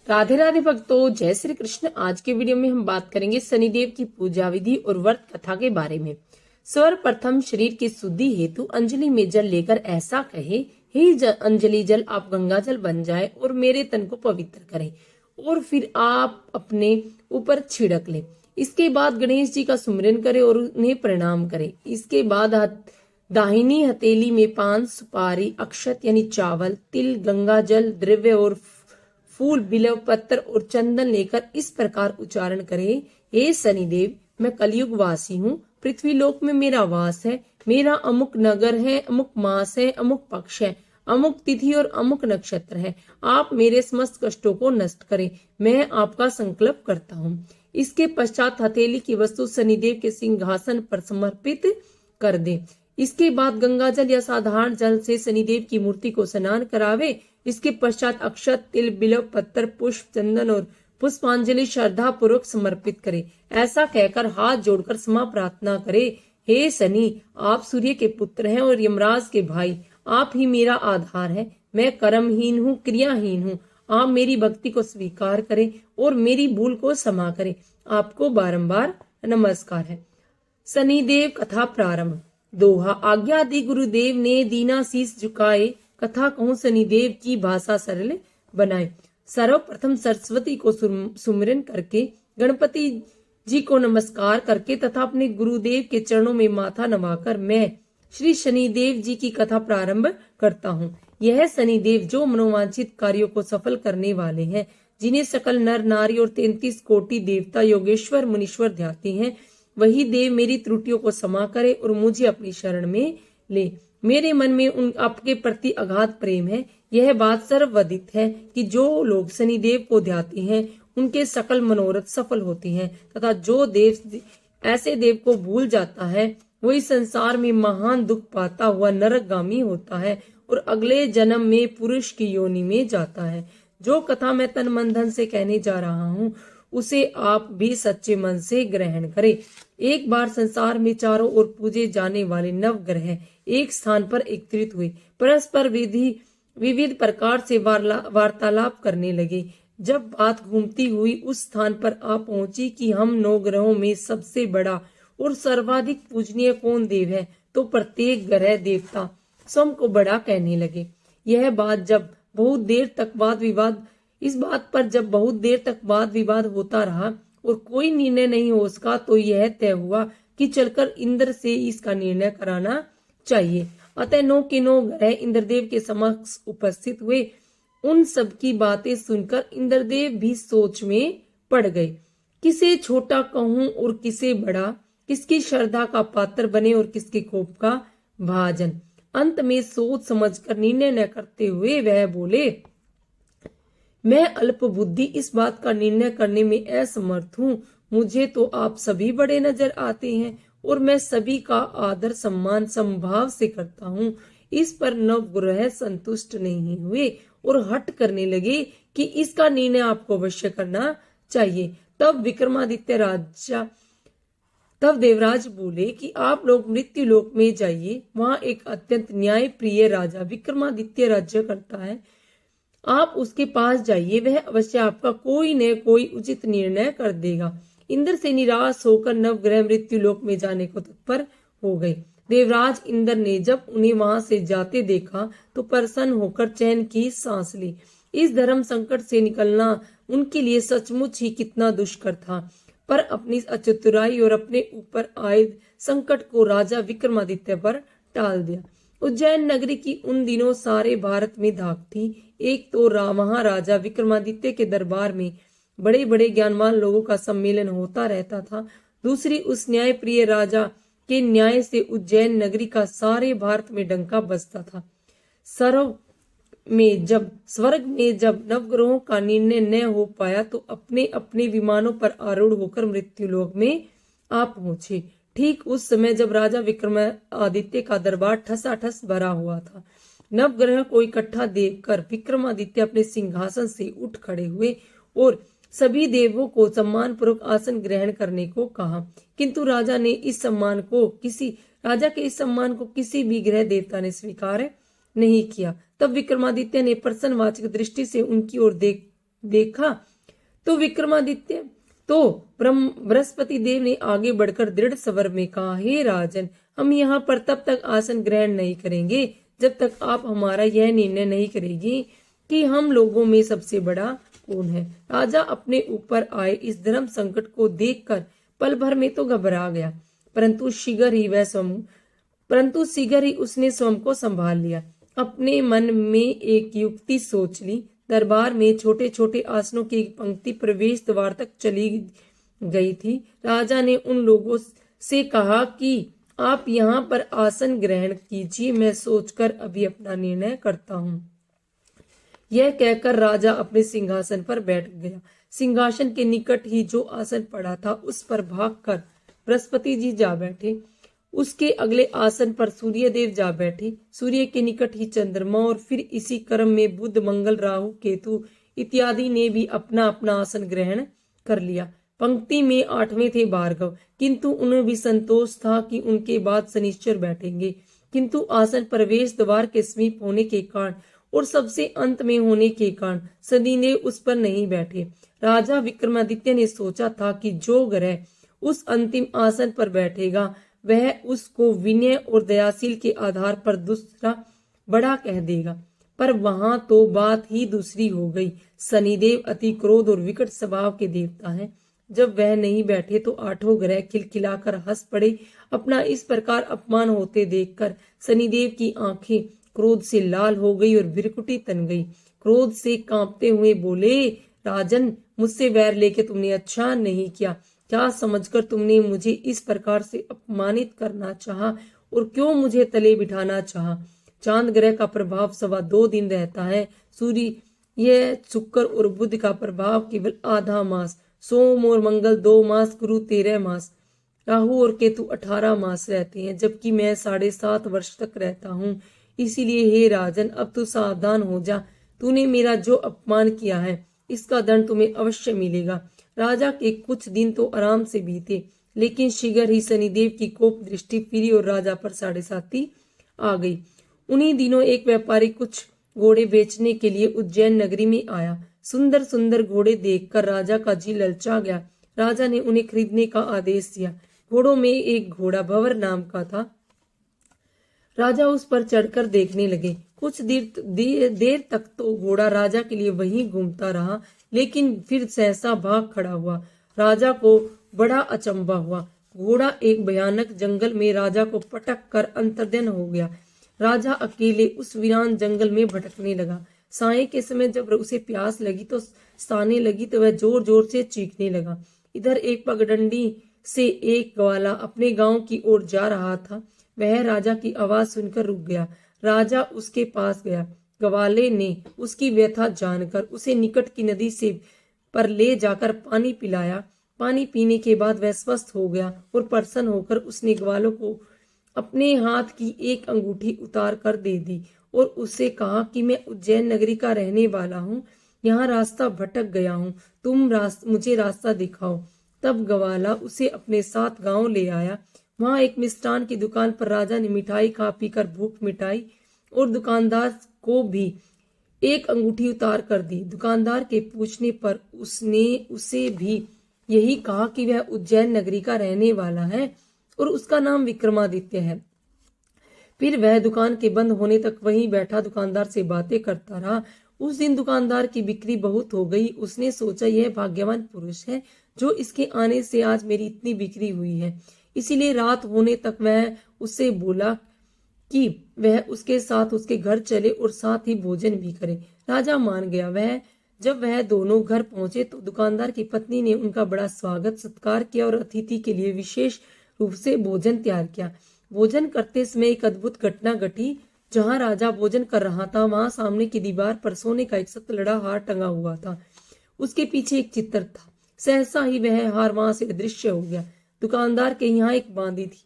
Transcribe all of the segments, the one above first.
राधे राधे भक्तों, जय श्री कृष्ण। आज के वीडियो में हम बात करेंगे शनिदेव की पूजा विधि और व्रत कथा के बारे में। सर्वप्रथम शरीर की शुद्धि हेतु अंजलि में जल लेकर ऐसा कहे, हे अंजलि जल आप गंगा जल बन जाए और मेरे तन को पवित्र करें, और फिर आप अपने ऊपर छिड़क लें। इसके बाद गणेश जी का सुमिरन करें और उन्हें प्रणाम करें। इसके बाद दाहिनी हथेली में पान, सुपारी, अक्षत यानी चावल, तिल, गंगा जल, द्रव्य और फूल, बिल्व पत्र और चंदन लेकर इस प्रकार उच्चारण करें, हे शनिदेव, मैं कलयुग वासी हूँ, पृथ्वी लोक में मेरा वास है, मेरा अमुक नगर है, अमुक मास है, अमुक पक्ष है, अमुक तिथि और अमुक नक्षत्र है। आप मेरे समस्त कष्टों को नष्ट करें, मैं आपका संकल्प करता हूँ। इसके पश्चात हथेली की वस्तु शनिदेव के सिंहासन पर समर्पित कर दे। इसके बाद गंगा जल या साधारण जल से शनिदेव की मूर्ति को स्नान करावे। इसके पश्चात अक्षत, तिल, बिल्व पत्र, पुष्प, चंदन और पुष्पांजलि श्रद्धा पूर्वक समर्पित करे। ऐसा कहकर हाथ जोड़कर क्षमा प्रार्थना करे, हे शनि, आप सूर्य के पुत्र हैं और यमराज के भाई, आप ही मेरा आधार है। मैं कर्महीन हूँ, क्रियाहीन हूँ। आप मेरी भक्ति को स्वीकार करें और मेरी भूल को क्षमा करें। आपको बारंबार नमस्कार है। शनिदेव कथा प्रारंभ। दोहा। आज्ञा दी गुरुदेव ने, दीना शीस झुकाए, कथा कहूं शनिदेव की भाषा सरल बनाए। सर्वप्रथम सरस्वती को सुमिरन करके, गणपति जी को नमस्कार करके तथा अपने गुरुदेव के चरणों में माथा नवाकर मैं श्री शनिदेव जी की कथा प्रारंभ करता हूँ। यह शनिदेव जो मनोवांछित कार्यों को सफल करने वाले हैं, जिन्हें सकल नर नारी और 33 कोटि देवता योगेश्वर मुनीश्वर ध्याते हैं, वही देव मेरी त्रुटियों को क्षमा करे और मुझे अपनी शरण में ले। मेरे मन में उन आपके प्रति अगाध प्रेम है। यह बात सर्वविदित है कि जो लोग शनिदेव को ध्याते हैं उनके सकल मनोरथ सफल होते हैं, तथा जो देव ऐसे देव को भूल जाता है वही संसार में महान दुख पाता हुआ नरकगामी होता है और अगले जन्म में पुरुष की योनि में जाता है। जो कथा मैं तन मन धन से कहने जा रहा हूँ उसे आप भी सच्चे मन से ग्रहण करें। एक बार संसार में चारों ओर पूजे जाने वाले नवग्रह एक स्थान पर एकत्रित हुए, परस्पर विविध प्रकार से वार्तालाप करने लगे। जब बात घूमती हुई उस स्थान पर आ पहुंची कि हम 9 ग्रहों में सबसे बड़ा और सर्वाधिक पूजनीय कौन देव है, तो प्रत्येक ग्रह देवता स्वयं को बड़ा कहने लगे। यह बात जब बहुत देर तक वाद विवाद होता रहा और कोई निर्णय नहीं हो सका, तो यह तय हुआ कि चलकर इंद्र से इसका निर्णय कराना चाहिए। अतः 9 के 9 ग्रह इंद्रदेव के समक्ष उपस्थित हुए। उन सब की बातें सुनकर इंद्रदेव भी सोच में पड़ गए, किसे छोटा कहूं और किसे बड़ा, किसकी श्रद्धा का पात्र बने और किसके कोप का भाजन। अंत में सोच समझकर निर्णय न करते हुए वह बोले, मैं अल्प बुद्धि इस बात का निर्णय करने में असमर्थ हूँ। मुझे तो आप सभी बड़े नजर आते हैं और मैं सभी का आदर सम्मान समभाव से करता हूँ। इस पर नवग्रह संतुष्ट नहीं हुए और हट करने लगे कि इसका निर्णय आपको अवश्य करना चाहिए। तब देवराज बोले कि आप लोग मृत्यु लोक में जाइए, वहां एक अत्यंत न्याय प्रिय राजा विक्रमादित्य राज्य करता है। आप उसके पास जाइए, वह अवश्य आपका कोई न कोई उचित निर्णय कर देगा। इंद्र से निराश होकर नवग्रह मृत्यु लोक में जाने को तत्पर हो गए। देवराज इंद्र ने जब उन्हें वहां से जाते देखा तो प्रसन्न होकर चैन की सांस ली। इस धर्म संकट से निकलना उनके लिए सचमुच ही कितना दुष्कर था, पर अपनी अचतुराई और अपने ऊपर आए संकट को राजा विक्रमादित्य पर टाल दिया। उज्जैन नगरी की उन दिनों सारे भारत में धाक थी। एक तो वहां राजा विक्रमादित्य के दरबार में बड़े बड़े ज्ञानवान लोगों का सम्मेलन होता रहता था, दूसरी उस न्याय प्रिय राजा के न्याय से उज्जैन नगरी का सारे भारत में डंका बजता था। स्वर्ग में जब नवग्रहों का निर्णय न हो पाया तो अपने अपने विमानों पर आरूढ़ होकर मृत्युलोक में आ पहुंचे। ठीक उस समय जब राजा विक्रमादित्य का दरबार ठसाठस भरा हुआ था। नवग्रह को इकट्ठा देखकर विक्रमादित्य अपने सिंहासन से उठ खड़े हुए और सभी देवों को सम्मान पूर्वक आसन ग्रहण करने को कहा, किंतु राजा के इस सम्मान को किसी भी ग्रह देवता ने स्वीकार नहीं किया। तब विक्रमादित्य ने प्रसन्नवाचक दृष्टि से उनकी ओर देखा तो विक्रमादित्य तो बृहस्पति देव ने आगे बढ़कर दृढ़ स्वर में कहा, हे राजन, हम यहाँ पर तब तक आसन ग्रहण नहीं करेंगे जब तक आप हमारा यह निर्णय नहीं करेंगे कि हम लोगों में सबसे बड़ा कौन है। राजा अपने ऊपर आए इस धर्म संकट को देखकर पल भर में तो घबरा गया, परंतु शीघ्र ही उसने स्वयं को संभाल लिया। अपने मन में एक युक्ति सोच ली। दरबार में छोटे छोटे आसनों की एक पंक्ति प्रवेश द्वार तक चली गई थी। राजा ने उन लोगों से कहा कि आप यहाँ पर आसन ग्रहण कीजिए, मैं सोचकर अभी अपना निर्णय करता हूँ। यह कहकर राजा अपने सिंहासन पर बैठ गया। सिंहासन के निकट ही जो आसन पड़ा था उस पर भागकर बृहस्पति जी जा बैठे। उसके अगले आसन पर सूर्य देव जा बैठे। सूर्य के निकट ही चंद्रमा और फिर इसी क्रम में बुध, मंगल, राहु, केतु इत्यादि ने भी अपना अपना आसन ग्रहण कर लिया। पंक्ति में 8वें थे भार्गव, किंतु उन्हें भी संतोष था कि उनके बाद शनिश्चर बैठेंगे। किंतु आसन प्रवेश द्वार के समीप होने के कारण और सबसे अंत में होने के कारण शनिदेव उस पर नहीं बैठे। राजा विक्रमादित्य ने सोचा था कि जो ग्रह उस अंतिम आसन पर बैठेगा वह उसको विनय और दयाशील के आधार पर दूसरा बड़ा कह देगा, पर वहां तो बात ही दूसरी हो गई। शनिदेव अति क्रोध और विकट स्वभाव के देवता हैं। जब वह नहीं बैठे तो 8 ग्रह खिलखिलाकर हंस पड़े। अपना इस प्रकार अपमान होते देखकर शनिदेव की आंखें क्रोध से लाल हो गई और बिरकुटी तन गई। क्रोध से कांपते हुए बोले, राजन, मुझसे वैर लेके तुमने अच्छा नहीं किया। क्या समझकर तुमने मुझे इस प्रकार से अपमानित करना चाहा और क्यों मुझे तले बिठाना चाहा? चांद ग्रह का प्रभाव 2.25 दिन रहता है। सूर्य, यह शुक्र और बुध का प्रभाव केवल आधा मास, सोम और मंगल 2 मास, गुरु 13 मास, राहु और केतु 18 मास रहते हैं, जबकि मैं 7.5 वर्ष तक रहता हूँ। इसीलिए हे राजन, अब तू सावधान हो जा। तूने मेरा जो अपमान किया है इसका दंड तुम्हें अवश्य मिलेगा। राजा के कुछ दिन तो आराम से बीते, लेकिन शीघ्र ही शनिदेव की कोप दृष्टि फिरी और राजा पर 7.5 आ गई। उन्हीं दिनों एक व्यापारी कुछ घोड़े बेचने के लिए उज्जैन नगरी में आया। सुंदर सुंदर घोड़े देखकर राजा का जी ललचा गया। राजा ने उन्हें खरीदने का आदेश दिया। घोड़ों में एक घोड़ा भंवर नाम का था। राजा उस पर चढ़कर देखने लगे। कुछ देर तक तो घोड़ा राजा के लिए वहीं घूमता रहा, लेकिन फिर सहसा भाग खड़ा हुआ। राजा को बड़ा अचंभा हुआ। घोड़ा एक भयानक जंगल में राजा को पटक कर अंतर्ध्यान हो गया। राजा अकेले उस वीरान जंगल में भटकने लगा। साय के समय जब उसे प्यास लगी तो साने लगी तो वह जोर जोर से चीखने लगा। इधर एक पगडंडी से एक ग्वाला अपने गांव की ओर जा रहा था। वह राजा की आवाज सुनकर रुक गया। राजा उसके पास गया। ग्वाले ने उसकी व्यथा जानकर उसे निकट की नदी से पर ले जाकर पानी पिलाया। पानी पीने के बाद वह स्वस्थ हो गया और प्रसन्न होकर उसने ग्वालों को अपने हाथ की एक अंगूठी उतार कर दे दी और उससे कहा कि मैं उज्जैन नगरी का रहने वाला हूँ, यहाँ रास्ता भटक गया हूँ, तुम मुझे रास्ता दिखाओ। तब ग्वाला उसे अपने साथ गांव ले आया। वहां एक मिष्ठान की दुकान पर राजा ने मिठाई खा पीकर भूख मिटाई और दुकानदार को भी एक अंगूठी उतार कर दी। दुकानदार के पूछने पर उसने उसे भी यही कहा कि वह उज्जैन नगरी का रहने वाला है और उसका नाम विक्रमादित्य है। फिर वह दुकान के बंद होने तक वहीं बैठा दुकानदार से बातें करता रहा। उस दिन दुकानदार की बिक्री बहुत हो गई। उसने सोचा, यह भाग्यवान पुरुष है जो इसके आने से आज मेरी इतनी बिक्री हुई है। इसीलिए रात होने तक वह उससे बोला कि वह उसके साथ उसके घर चले और साथ ही भोजन भी करे। राजा मान गया। जब वह दोनों घर पहुंचे तो दुकानदार की पत्नी ने उनका बड़ा स्वागत सत्कार किया और अतिथि के लिए विशेष रूप से भोजन तैयार किया। भोजन करते समय एक अद्भुत घटना घटी। जहां राजा भोजन कर रहा था वहां सामने की दीवार पर सोने का एक सतलड़ा हार टंगा हुआ था। उसके पीछे एक चित्र था। सहसा ही वह हार वहां से अदृश्य हो गया। दुकानदार के यहाँ एक बांदी थी।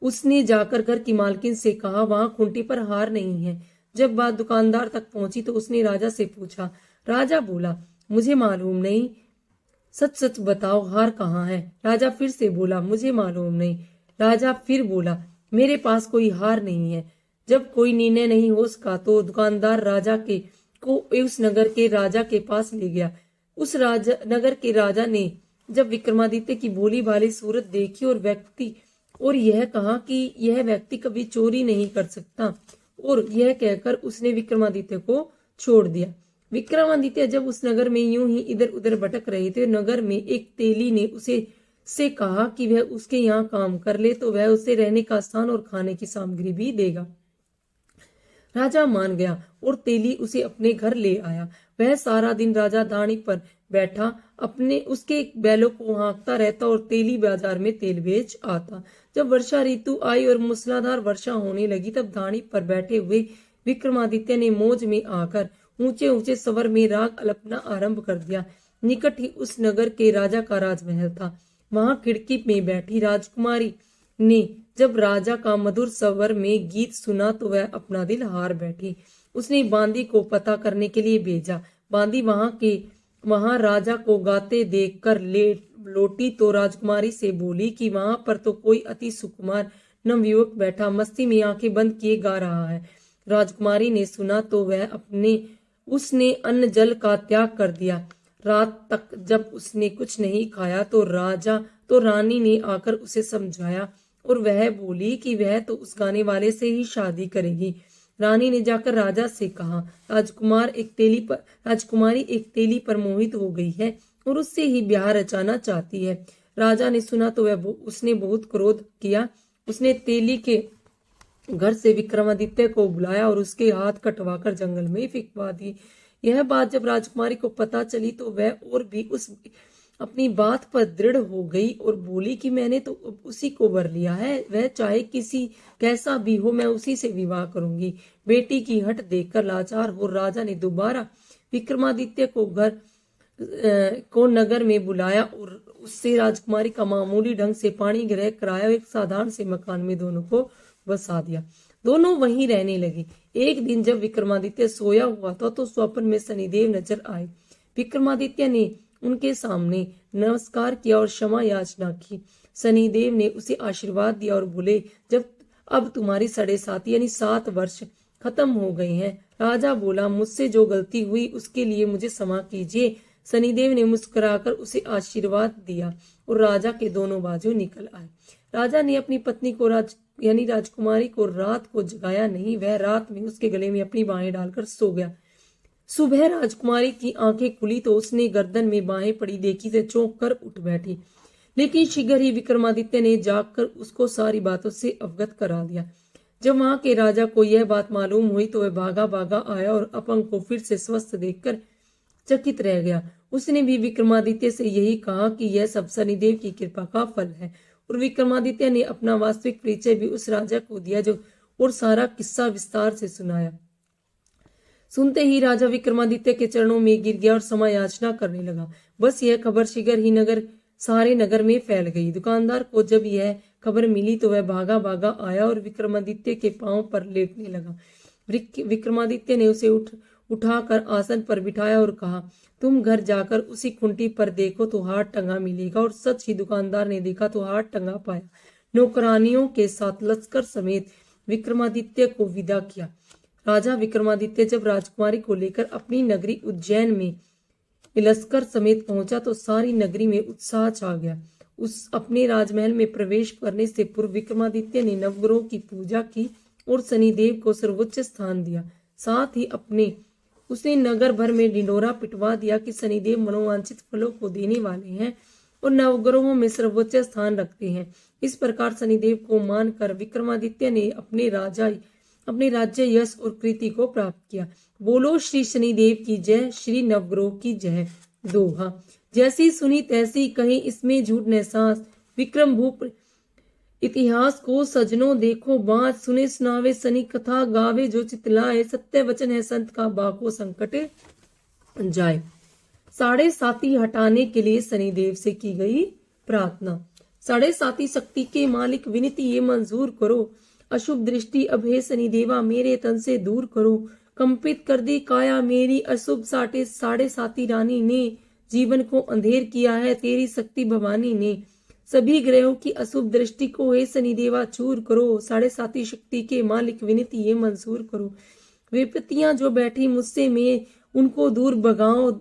उसने जाकर घर की मालकिन से कहा, वहां खूंटी पर हार नहीं है। जब बात दुकानदार तक पहुंची तो उसने राजा से पूछा। राजा बोला, मुझे मालूम नहीं, सच सच बताओ हार कहाँ है? राजा फिर से बोला, मुझे मालूम नहीं। राजा फिर बोला, मेरे पास कोई हार नहीं है। जब कोई निर्णय नहीं हो सका तो दुकानदार राजा को उस नगर के राजा के पास ले गया। उस नगर के राजा ने जब विक्रमादित्य की भोली भाली सूरत देखी और यह कहा कि यह व्यक्ति कभी चोरी नहीं कर सकता, और यह कहकर उसने विक्रमादित्य को छोड़ दिया। विक्रमादित्य जब उस नगर में यूं ही इधर उधर भटक रहे थे, नगर में एक तेली ने से कहा कि वह उसके यहाँ काम कर ले तो वह उसे रहने का स्थान और खाने की सामग्री भी देगा। राजा मान गया और तेली उसे अपने घर ले आया। वह सारा दिन राजा दाढ़ी पर बैठा अपने उसके बैलों को हाँकता रहता और तेली बाजार में तेल बेच आता। जब वर्षा ऋतु आई और मूसलाधार वर्षा होने लगी, तब दाढ़ी पर बैठे हुए विक्रमादित्य ने मौज में आकर ऊंचे ऊंचे स्वर में राग अल्पना आरंभ कर दिया। निकट ही उस नगर के राजा का राजमहल था। वहां खिड़की में बैठी राजकुमारी ने जब राजा का मधुर स्वर में गीत सुना तो वह अपना दिल हार बैठी। उसने बांदी को पता करने के लिए भेजा। बांदी वहां राजा को गाते देखकर लौटी तो राजकुमारी से बोली कि वहां पर तो कोई अति सुकुमार नवयुवक बैठा मस्ती में आंखें बंद किए गा रहा है। राजकुमारी ने सुना तो उसने अन्न जल का त्याग कर दिया। रात तक जब उसने कुछ नहीं खाया तो रानी ने आकर उसे समझाया और वह बोली कि वह तो उस गाने वाले से ही शादी करेगी। रानी ने जाकर राजा से कहा, राजकुमारी एक तेली पर मोहित हो गई है और उससे ही ब्याह रचाना चाहती है। राजा ने सुना तो उसने बहुत क्रोध किया। उसने तेली के घर से विक्रमादित्य को बुलाया और उसके हाथ कटवाकर जंगल में फेंकवा दी। यह बात जब राजकुमारी को पता चली तो वह और भी अपनी बात पर दृढ़ हो गई और बोली कि मैंने तो उसी को वर लिया है, वह चाहे कैसा भी हो, मैं उसी से विवाह करूंगी। बेटी की हट देखकर लाचार हो राजा ने दोबारा विक्रमादित्य को नगर में बुलाया और उससे राजकुमारी का मामूली ढंग से पाणी ग्रह कराया। एक साधारण से मकान में दोनों को बसा दिया। दोनों वहीं रहने लगे। एक दिन जब विक्रमादित्य सोया हुआ था तो स्वप्न में शनिदेव नजर आए। विक्रमादित्य ने उनके सामने नमस्कार किया और क्षमा याचना की। शनिदेव ने उसे आशीर्वाद दिया और बोले, जब अब तुम्हारी 7.5 यानी 7 वर्ष खत्म हो गए हैं। राजा बोला, मुझसे जो गलती हुई उसके लिए मुझे क्षमा कीजिए। शनिदेव ने मुस्कुराकर उसे आशीर्वाद दिया और राजा के दोनों बाजू निकल आए। राजा ने अपनी पत्नी को यानी राजकुमारी को रात को जगाया नहीं। वह रात में उसके गले में अपनी बाहें डालकर सो गया। सुबह राजकुमारी की आंखें खुली तो उसने गर्दन में बाहें पड़ी देखी से चौंक कर उठ बैठी। लेकिन शीघ्र ही विक्रमादित्य ने जागकर उसको सारी बातों से अवगत करा दिया। जब वहां के राजा को यह बात मालूम हुई तो वह भागा भागा आया और अपंग को फिर से स्वस्थ देखकर चकित रह गया। उसने भी विक्रमादित्य से यही कहा कि यह सब शनिदेव की कृपा का फल है और विक्रमादित्य ने अपना वास्तविक परिचय भी उस राजा को दिया और सारा किस्सा विस्तार से सुनाया। सुनते ही राजा विक्रमादित्य के चरणों में गिर गया और क्षमा याचना करने लगा। बस यह खबर शीघ्र ही सारे नगर में फैल गई। दुकानदार को जब यह खबर मिली तो वह भागा भागा आया और विक्रमादित्य के पांव पर लेटने लगा। विक्रमादित्य ने उसे उठाकर आसन पर बिठाया और कहा, तुम घर जाकर उसी खुंटी पर देखो तो हाथ टंगा मिलेगा। और सच ही दुकानदार ने देखा तो हाथ टंगा पाया। नौकरानियों के साथ लश्कर समेत विक्रमादित्य को विदा किया। राजा विक्रमादित्य जब राजकुमारी को लेकर अपनी नगरी उज्जैन में लश्कर समेत पहुंचा तो सारी नगरी में उत्साह छा गया। उस अपने राजमहल में प्रवेश करने से पूर्व विक्रमादित्य ने नवग्रहों की पूजा की और शनिदेव को सर्वोच्च स्थान दिया। साथ ही उसने नगर भर में ढिंडोरा पिटवा दिया कि शनिदेव मनोवांछित फलों को देने वाले हैं और नवग्रहों में सर्वोच्च स्थान रखते हैं। इस प्रकार शनिदेव को मानकर विक्रमादित्य ने अपने राज्य यश और कृति को प्राप्त किया। बोलो श्री शनिदेव की जय, श्री नवग्रह की जय। दोहा, जैसी सुनी तैसी कही, इसमें झूठ न सांस। विक्रम भूप इतिहास को सजनों देखो बात, सुने सुनावे शनि कथा, गावे जो चितलाए। सत्य वचन है संत का, बाको संकट जाए। 7.5 हटाने के लिए शनिदेव से की गई प्रार्थना। 7.5 शक्ति के मालिक विनती ये मंजूर करो, अशुभ दृष्टि अब हे शनिदेवा मेरे तन से दूर करो। कंपित कर दी काया मेरी, अशुभ 7.5 रानी ने जीवन को अंधेर किया है तेरी शक्ति भवानी ने। सभी ग्रहों की अशुभ दृष्टि को हे शनिदेवा चूर करो। 7.5 शक्ति के मालिक विनती ये मंजूर करो। विपत्तियां जो बैठी मुझसे मैं उनको दूर भगाओ।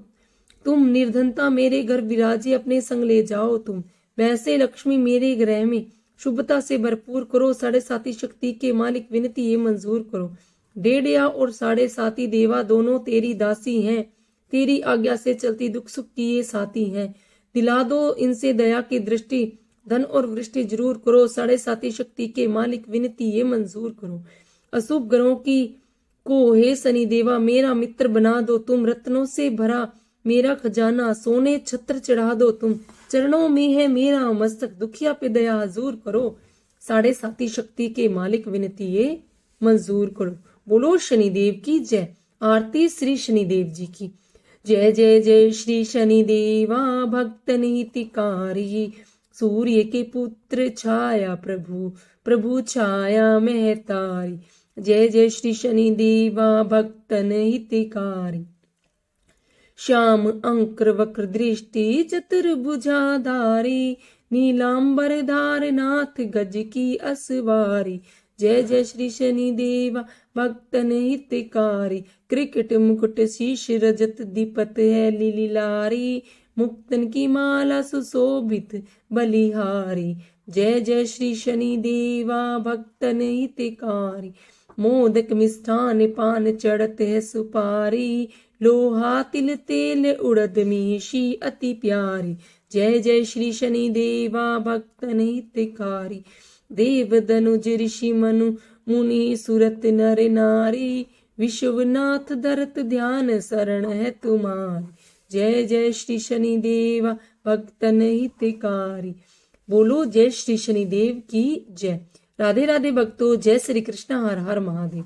तुम निर्धनता मेरे घर विराजे, अपने संग ले जाओ तुम। वैसे लक्ष्मी मेरे ग्रह में शुभता से भरपूर करो। 7.5 शक्ति के मालिक विनती ये मंजूर करो। डेढ़िया और 7.5 देवा दोनों तेरी दासी हैं। तेरी आज्ञा से चलती दुख सुख की ये साथी हैं। दिला दो इनसे दया की दृष्टि, धन और वृष्टि जरूर करो। 7.5 शक्ति के मालिक विनती ये मंजूर करो। अशुभ ग्रहों की को हे शनि देवा मेरा मित्र बना दो तुम। रत्नों से भरा मेरा खजाना, सोने छत्र चढ़ा दो तुम। चरणों में है मेरा मस्तक, दुखिया पे दया हजूर करो। 7.5 शक्ति के मालिक विनती ये मंजूर करो। बोलो शनिदेव की जय। आरती श्री शनिदेव जी की। जय जय जय श्री शनिदेवा भक्तन हितकारी। सूर्य के पुत्र छाया प्रभु, प्रभु छाया महतारी। जय जय श्री शनिदेवा भक्तन हितकारी। श्याम अंकर वक्र दृष्टि चतुर्भुजाधारी। नीलांबर धार नाथ गज की असवारी। जय जय श्री शनिदेवा भक्तन हितकारी। क्रिकेट मुकुट शीश रजत दीपत है लीलारी। मुक्तन की माला सुशोभित बलिहारी। जय जय श्री शनिदेवा भक्तन हितकारी। मोदक मिष्ठान पान चढ़त है सुपारी। लोहा तिल तेल उड़द मीशी अति प्यारी। जय जय श्री शनिदेवा भक्तन हितकारी। देव दनुज ऋषि मनु मुनि सुरत नर नारी। विश्वनाथ धरत ध्यान शरण है तुम्हारी। जय जय श्री शनिदेवा भक्तन हितकारी। बोलो जय श्री शनिदेव की जय। राधे राधे भक्तों, जय श्री कृष्ण, हर हर महादेव।